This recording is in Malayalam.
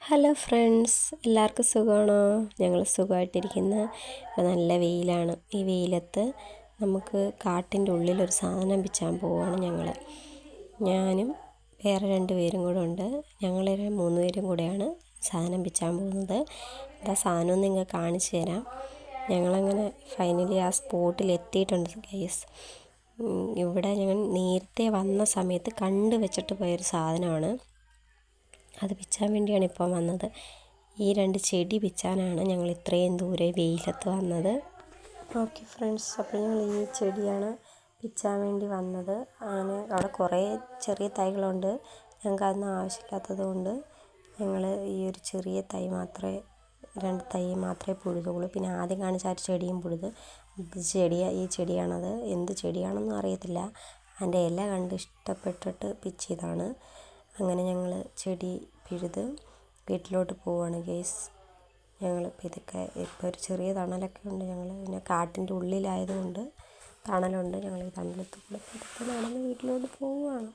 ഹലോ ഫ്രണ്ട്സ്, എല്ലാവർക്കും സുഖമാണോ? ഞങ്ങൾ സുഖമായിട്ടിരിക്കുന്നു. നല്ല വെയിലാണ്. ഈ വെയിലത്ത് നമുക്ക് കാട്ടിൻ്റെ ഉള്ളിലൊരു സാധനം പിച്ചാൻ പോവുകയാണ് ഞാനും വേറെ 2 പേരും കൂടെ ഉണ്ട്. ഞങ്ങൾ 3 പേരും കൂടെയാണ് സാധനം പിച്ചാൻ പോകുന്നത്. സാധനം നിങ്ങൾക്ക് കാണിച്ചു തരാം. ഞങ്ങളങ്ങനെ ഫൈനലി ആ സ്പോട്ടിൽ എത്തിയിട്ടുണ്ട് ഗൈസ്. ഇവിടെ ഞങ്ങൾ നേരത്തെ വന്ന സമയത്ത് കണ്ടു വെച്ചിട്ട് പോയൊരു സാധനമാണ്. അത് പിച്ചാൻ വേണ്ടിയാണ് ഇപ്പം വന്നത്. ഈ 2 ചെടി പിച്ചാനാണ് ഞങ്ങൾ ഇത്രയും ദൂരെ വെയിലത്ത് വന്നത്. ഓക്കെ ഫ്രണ്ട്സ്, അപ്പോൾ ഞങ്ങൾ ഈ ചെടിയാണ് പിച്ചാൻ വേണ്ടി വന്നത്. അവിടെ കുറേ ചെറിയ തൈകളുണ്ട്. ഞങ്ങൾക്ക് അതൊന്നും ആവശ്യമില്ലാത്തത് കൊണ്ട് ഞങ്ങൾ ഈ ഒരു ചെറിയ തൈ മാത്രമേ 2 തൈ മാത്രമേ പുഴുതുള്ളൂ. പിന്നെ ആദ്യം കാണിച്ച ആ ചെടിയും പുഴുത്. ഈ ചെടിയാണത്. എന്ത് ചെടിയാണെന്നും അറിയത്തില്ല. അതിൻ്റെ ഇല കണ്ട് ഇഷ്ടപ്പെട്ടിട്ട് പിച്ചിയതാണ്. അങ്ങനെ ഞങ്ങൾ ചെടി പിഴുത് വീട്ടിലോട്ട് പോവുകയാണ് ഗൈസ്. ഇതൊക്കെ ഇപ്പോൾ ഒരു ചെറിയ തണലൊക്കെ ഉണ്ട്. ഞങ്ങൾ പിന്നെ കാട്ടിൻ്റെ ഉള്ളിലായതുകൊണ്ട് തണലുണ്ട്. ഞങ്ങൾ ഈ തണലത്ത് കൂടെ നടന്ന് വീട്ടിലോട്ട് പോവുകയാണ്.